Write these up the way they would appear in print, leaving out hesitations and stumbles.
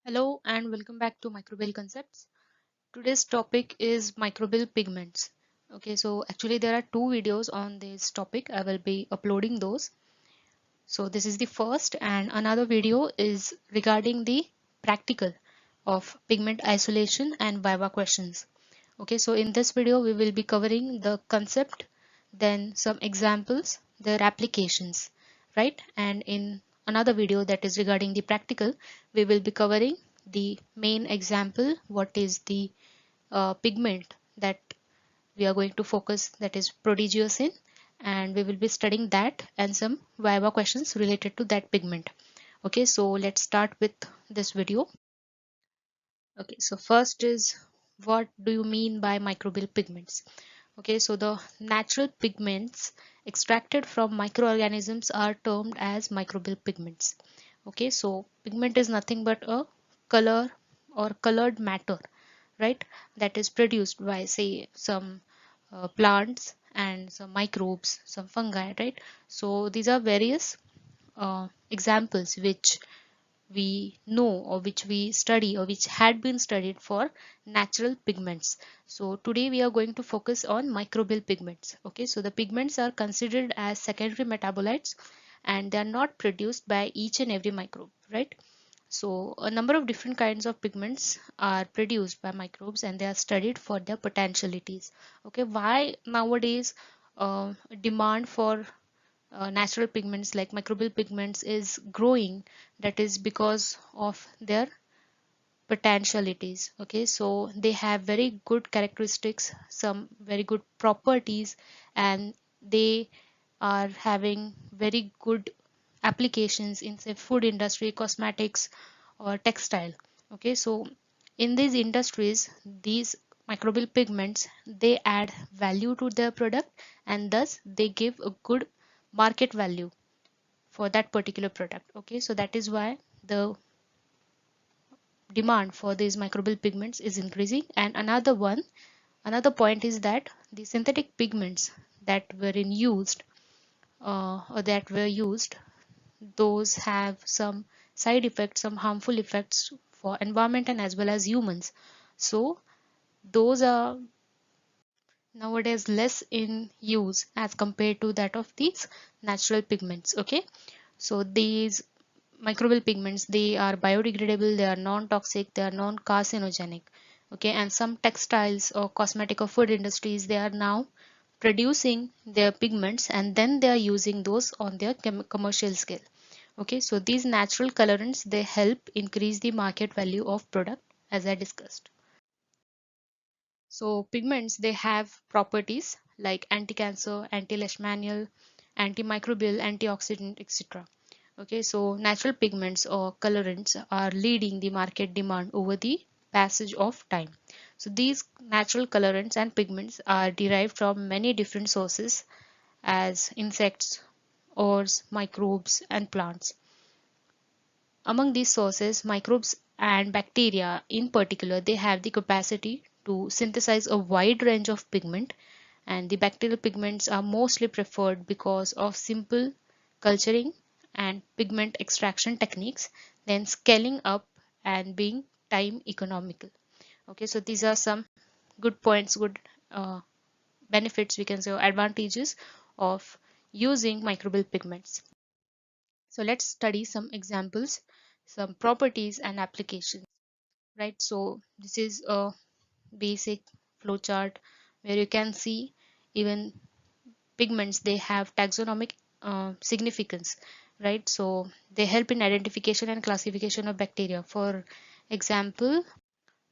Hello and welcome back to Microbial Concepts. Today's topic is microbial pigments. Okay, so actually there are two videos on this topic. I will be uploading those. So this is the first, and another video is regarding the practical of pigment isolation and viva questions. Okay, so in this video we will be covering the concept, then some examples, their applications, right? And in another video that is regarding the practical, we will be covering the main example, what is the pigment that we are going to focus, that is protegiocin, and we will be studying that and some viva questions related to that pigment. Okay, so let's start with this video. Okay, so first is, what do you mean by microbial pigments? Okay, so the natural pigments extracted from microorganisms are termed as microbial pigments. Okay, so pigment is nothing but a color or colored matter, right? That is produced by, say, some plants and some microbes, some fungi, right? So these are various examples which we know or which we study or which had been studied for natural pigments. So today we are going to focus on microbial pigments. Okay, so the pigments are considered as secondary metabolites and they are not produced by each and every microbe, right? So a number of different kinds of pigments are produced by microbes and they are studied for their potentialities. Okay, why nowadays demand for natural pigments like microbial pigments is growing? That is because of their potentialities. Okay, so they have very good characteristics, some very good properties, and they are having very good applications in, say, food industry, cosmetics, or textile. Okay, so in these industries, these microbial pigments, they add value to their product, and thus they give a good market value for that particular product. Okay, so that is why the demand for these microbial pigments is increasing. And another point is that the synthetic pigments that were in used or that were used, those have some side effects, some harmful effects for environment and as well as humans. So those are nowadays less in use as compared to that of these natural pigments. Okay, so these microbial pigments, they are biodegradable, they are non-toxic, they are non-carcinogenic. Okay, and some textiles or cosmetic or food industries, they are now producing their pigments and then they are using those on their commercial scale. Okay, so these natural colorants, they help increase the market value of product, as I discussed. So pigments, they have properties like anti-cancer, anti-leishmanial, antimicrobial, antioxidant, etc. Okay, so natural pigments or colorants are leading the market demand over the passage of time. So these natural colorants and pigments are derived from many different sources as insects, ores, microbes, and plants. Among these sources, microbes and bacteria in particular, they have the capacity to synthesize a wide range of pigment, and the bacterial pigments are mostly preferred because of simple culturing and pigment extraction techniques, then scaling up and being time economical. Okay, so these are some good points, good benefits, we can say, or advantages of using microbial pigments. So let's study some examples, some properties and applications, right? So this is a basic flowchart where you can see even pigments, they have taxonomic significance, right? So they help in identification and classification of bacteria. For example,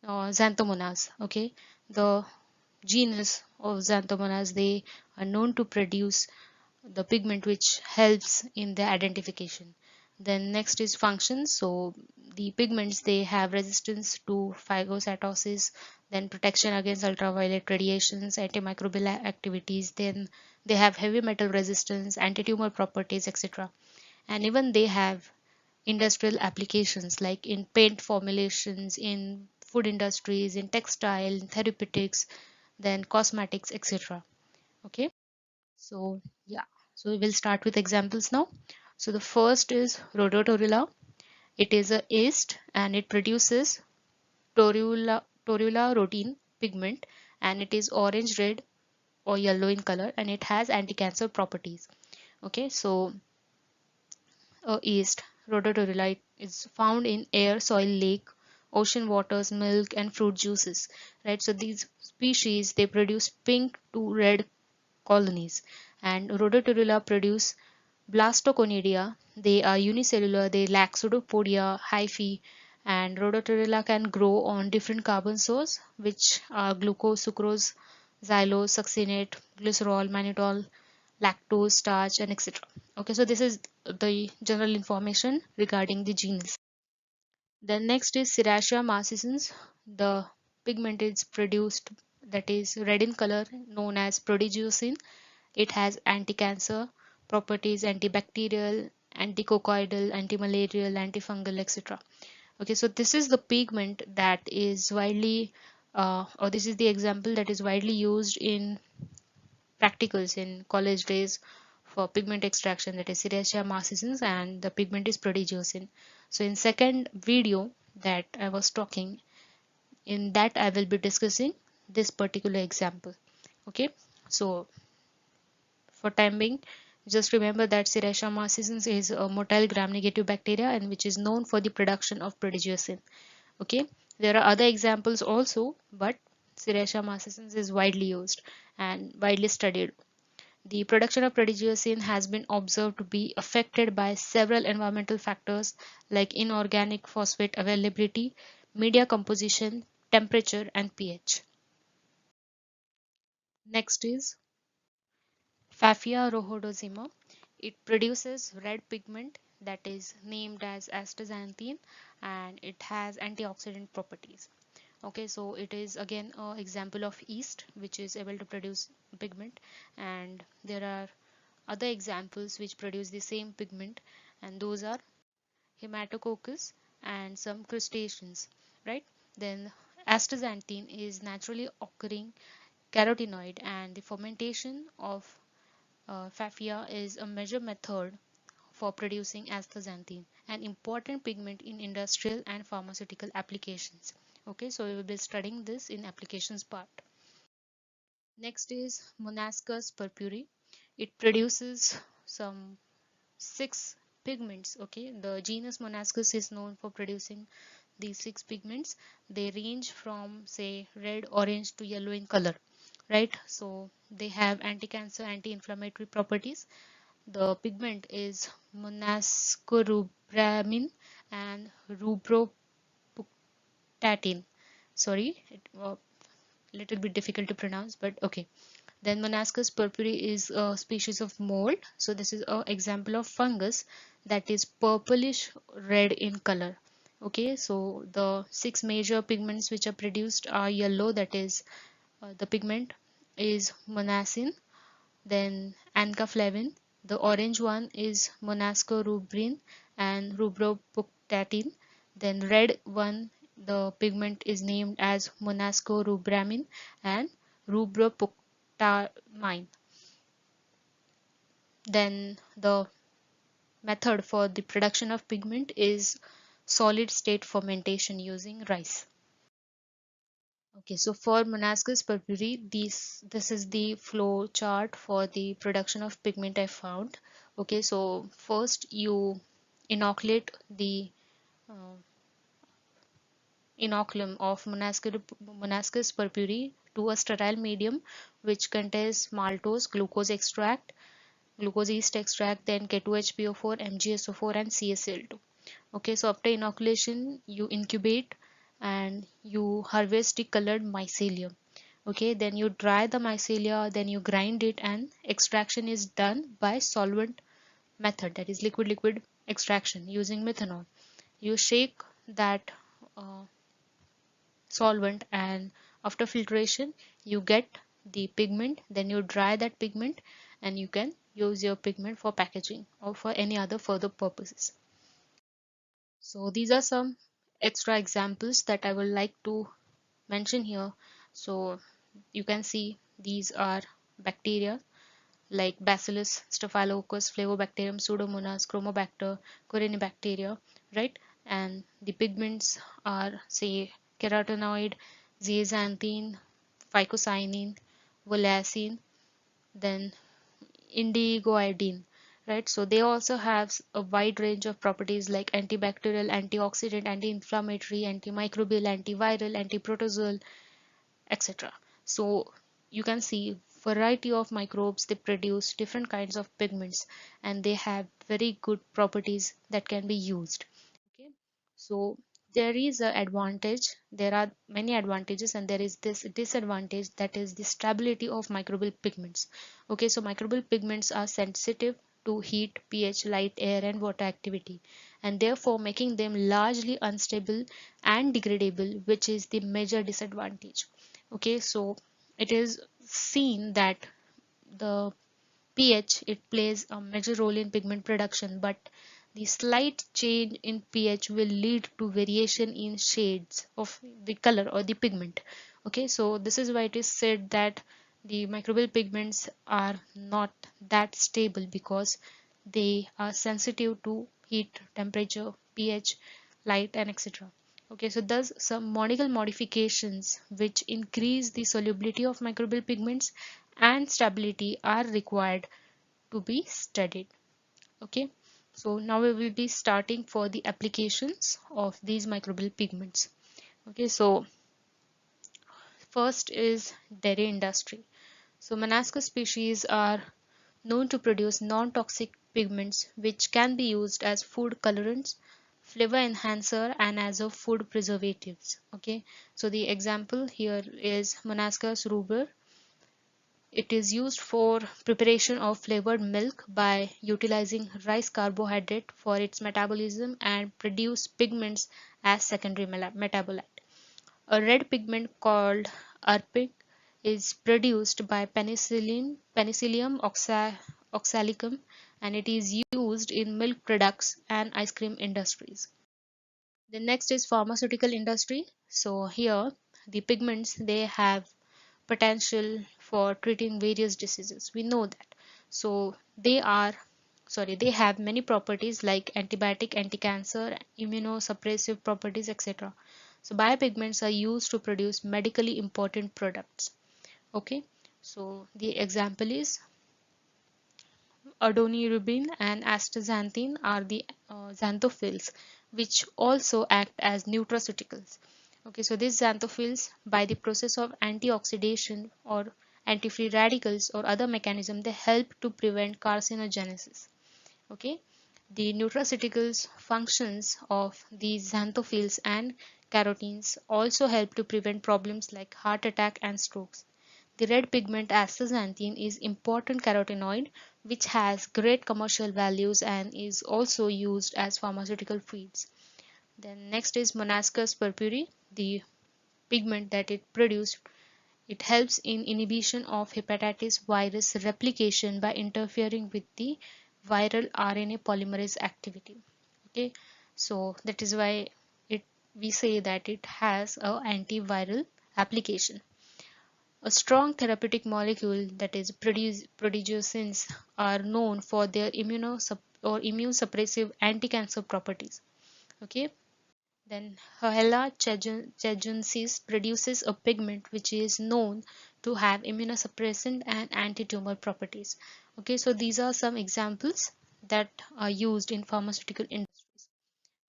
xanthomonas. Okay, the genus of xanthomonas, they are known to produce the pigment which helps in the identification. Then next is functions. So the pigments, they have resistance to phagocytosis, then protection against ultraviolet radiations, antimicrobial activities, then they have heavy metal resistance, anti-tumor properties, etc. And even they have industrial applications like in paint formulations, in food industries, in textile, in therapeutics, then cosmetics, etc. Okay, so yeah, so we will start with examples now. So the first is rhodotorula, It is a yeast and it produces torula rotein pigment, and it is orange, red or yellow in color, and it has anti-cancer properties. Okay, so yeast rhodotorula is found in air, soil, lake, ocean waters, milk and fruit juices, right? So these species, they produce pink to red colonies, and rhodotorula produce blastoconidia. They are unicellular, they lack pseudopodia, hyphae, and rhodotorula can grow on different carbon sources, which are glucose, sucrose, xylose, succinate, glycerol, mannitol, lactose, starch, and etc. Okay, so this is the general information regarding the genus. Then next is Serratia marcescens. The pigment is produced, that is red in color, known as prodigiosin. It has anti-cancer properties, antibacterial, anticocoidal, antimalarial, antifungal, etc. Okay, so this is the pigment that is widely, or this is the example that is widely used in practicals in college days for pigment extraction, that is Serratia marcescens, and the pigment is prodigiosin. So in second video that I was talking, in that I will be discussing this particular example. Okay, so for time being, just remember that Serratia marcescens is a motile gram-negative bacteria and which is known for the production of prodigiosin. Okay, there are other examples also, but Serratia marcescens is widely used and widely studied. The production of prodigiosin has been observed to be affected by several environmental factors like inorganic phosphate availability, media composition, temperature, and pH. Next is Phaphia rhodosima. It produces red pigment that is named as astaxanthin, and it has antioxidant properties. Okay, so it is again an example of yeast which is able to produce pigment, and there are other examples which produce the same pigment, and those are Hematococcus and some crustaceans, right? Then astaxanthin is naturally occurring carotenoid, and the fermentation of Phaphia is a major method for producing astaxanthin, an important pigment in industrial and pharmaceutical applications. Okay, so we will be studying this in applications part. Next is Monascus purpurea. It produces some 6 pigments. Okay, the genus Monascus is known for producing these 6 pigments. They range from say red, orange to yellow in color, right? So they have anti-cancer, anti-inflammatory properties. The pigment is monascorubramin and rubropuktatin. Sorry, it little bit difficult to pronounce, but okay. Then Monascus purpurea is a species of mold. So this is an example of fungus that is purplish red in color. Okay, so the 6 major pigments which are produced are yellow, that is the pigment is monacin, then ancaflavin. The orange one is monascorubrin and rubropuktatin. Then red one, the pigment is named as monascorubramin and rubropuktamine. Then the method for the production of pigment is solid state fermentation using rice. Okay, so for Monascus purpurea, this is the flow chart for the production of pigment I found. Okay, so first you inoculate the uh, inoculum of Monascus purpurea to a sterile medium which contains maltose, glucose extract, glucose yeast extract, then K2HPO4, MgSO4 and CaCl2. Okay, so after inoculation you incubate and you harvest the colored mycelium. Okay, then you dry the mycelia, then you grind it, and extraction is done by solvent method, that is liquid extraction using methanol. You shake that uh, solvent, and after filtration you get the pigment, then you dry that pigment and you can use your pigment for packaging or for any other further purposes. So these are some extra examples that I would like to mention here. So you can see these are bacteria like Bacillus, Staphylococcus, Flavobacterium, Pseudomonas, Chromobacter, Corynebacteria, right? and the pigments are, say, carotenoid, zeaxanthin, phycocyanin, volacin, then indigoidine, right? So they also have a wide range of properties like antibacterial, antioxidant, anti-inflammatory, antimicrobial, antiviral, antiprotozoal, etc. So you can see variety of microbes, they produce different kinds of pigments and they have very good properties that can be used. Okay, so there is a advantage, there are many advantages, and there is this disadvantage, that is the stability of microbial pigments. Okay, so microbial pigments are sensitive to heat, pH, light, air and water activity, and therefore making them largely unstable and degradable, which is the major disadvantage. Okay, so it is seen that the pH, it plays a major role in pigment production, but the slight change in pH will lead to variation in shades of the color or the pigment. Okay, so this is why it is said that the microbial pigments are not that stable, because they are sensitive to heat, temperature, pH, light and etc. Okay, so thus some molecular modifications which increase the solubility of microbial pigments and stability are required to be studied. Okay, so now we will be starting for the applications of these microbial pigments. Okay, so first is dairy industry. So Monascus species are known to produce non-toxic pigments which can be used as food colorants, flavor enhancer and as a food preservatives. Okay, so the example here is Monascus rubra. It is used for preparation of flavored milk by utilizing rice carbohydrate for its metabolism and produce pigments as secondary metabolite. A red pigment called arpic is produced by Penicillium oxalicum, and it is used in milk products and ice cream industries. The next is pharmaceutical industry. So here the pigments, they have potential for treating various diseases. We know that. So they have many properties like antibiotic, anti-cancer, immunosuppressive properties, etc. So biopigments are used to produce medically important products. Okay, so the example is adonirubin and astaxanthin are the xanthophylls, which also act as nutraceuticals. Okay, so these xanthophylls, by the process of antioxidation or anti-free radicals or other mechanism, they help to prevent carcinogenesis. Okay, the nutraceuticals functions of these xanthophylls and carotenes also help to prevent problems like heart attack and strokes. The red pigment astaxanthin is important carotenoid which has great commercial values and is also used as pharmaceutical feeds. Then next is Monascus purpurei, the pigment that it produced. It helps in inhibition of hepatitis virus replication by interfering with the viral RNA polymerase activity. Okay, so that is why it we say that it has a antiviral application. A strong therapeutic molecule, that is proteoglycans, are known for their immune suppressive anti-cancer properties. Okay, then Hella chagensis produces a pigment which is known to have immunosuppressant and anti-tumor properties. Okay, so these are some examples that are used in pharmaceutical industries.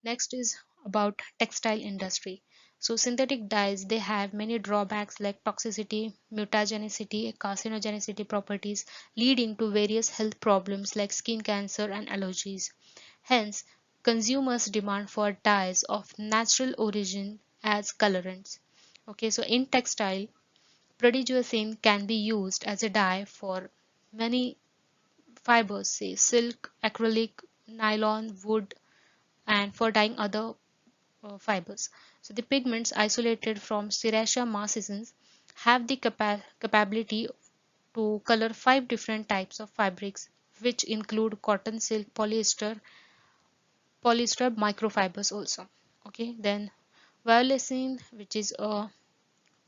Next is about textile industry. So synthetic dyes, they have many drawbacks like toxicity, mutagenicity, carcinogenicity properties, leading to various health problems like skin cancer and allergies. Hence, consumers demand for dyes of natural origin as colorants. Okay, so in textile, proteoglycine can be used as a dye for many fibers, say silk, acrylic, nylon, wood, and for dyeing other fibers. So the pigments isolated from Serratia marcescens have the capability to color 5 different types of fabrics, which include cotton, silk, polyester microfibers also. Okay, then violacine, which is a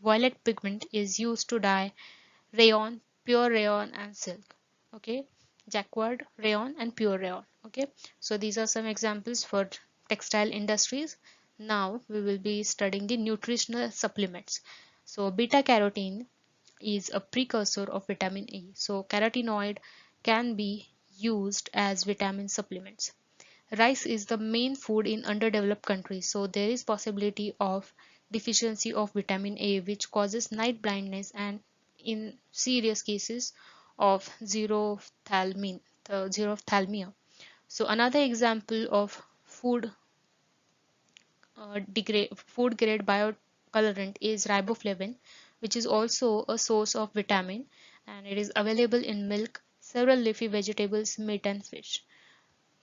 violet pigment, is used to dye rayon, pure rayon and silk. Okay, jacquard, rayon and pure rayon. Okay, so these are some examples for textile industries. Now we will be studying the nutritional supplements. So beta carotene is a precursor of vitamin E. So carotenoid can be used as vitamin supplements. Rice is the main food in underdeveloped countries, so there is possibility of deficiency of vitamin A which causes night blindness and in serious cases of xerophthalmia. So another example of food grade biocolorant is riboflavin, which is also a source of vitamin, and it is available in milk, several leafy vegetables, meat and fish.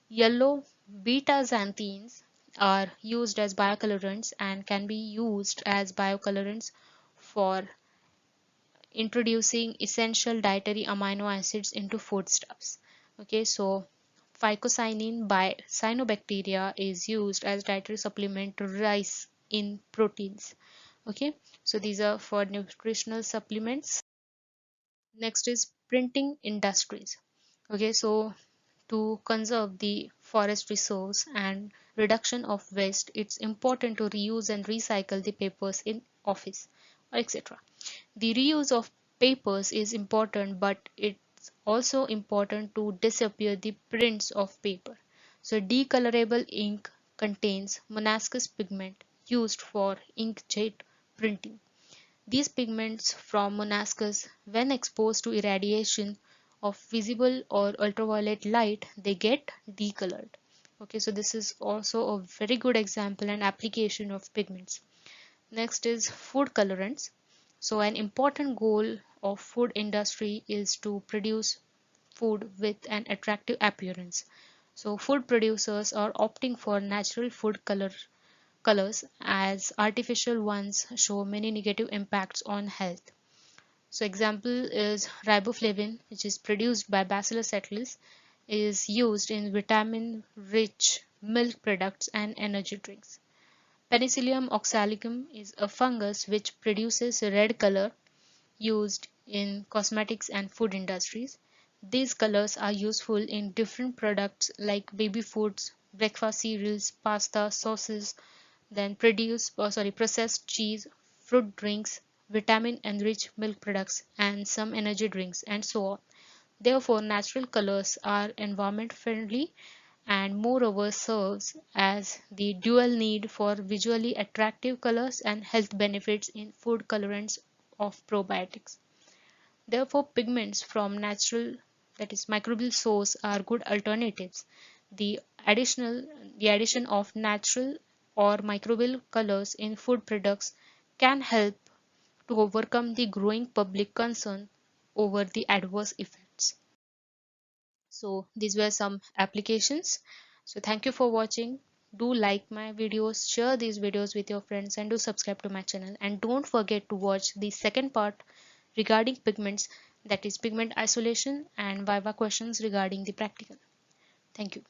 Yellow beta-xanthines are used as biocolorants and can be used as biocolorants for introducing essential dietary amino acids into foodstuffs. Okay, so phycocyanin by cyanobacteria is used as dietary supplement to rice in proteins. Okay, so these are for nutritional supplements. Next is printing industries. Okay, so to conserve the forest resource and reduction of waste, it's important to reuse and recycle the papers in office, etc. The reuse of papers is important, but it's also important to disappear the prints of paper. So decolorable ink contains molasses pigment used for inkjet printing. These pigments from molasses, when exposed to irradiation of visible or ultraviolet light, they get decolored. Okay, so this is also a very good example and application of pigments. Next is food colorants. So an important goal of food industry is to produce food with an attractive appearance. So food producers are opting for natural colors as artificial ones show many negative impacts on health. So example is riboflavin, which is produced by Bacillus cereus, is used in vitamin rich milk products and energy drinks. Penicillium oxalicum is a fungus which produces a red color used in cosmetics and food industries. These colors are useful in different products like baby foods, breakfast cereals, pasta, sauces, then processed cheese, fruit drinks, vitamin enriched milk products, and some energy drinks, and so on. Therefore, natural colors are environment friendly and moreover serves as the dual need for visually attractive colors and health benefits in food colorants of probiotics. Therefore, pigments from natural, that is microbial source, are good alternatives. The additional the addition of natural or microbial colors in food products can help to overcome the growing public concern over the adverse effects. So these were some applications. So thank you for watching. Do like my videos, share these videos with your friends, and do subscribe to my channel. And don't forget to watch the second part regarding pigments, that is pigment isolation and viva questions regarding the practical. Thank you.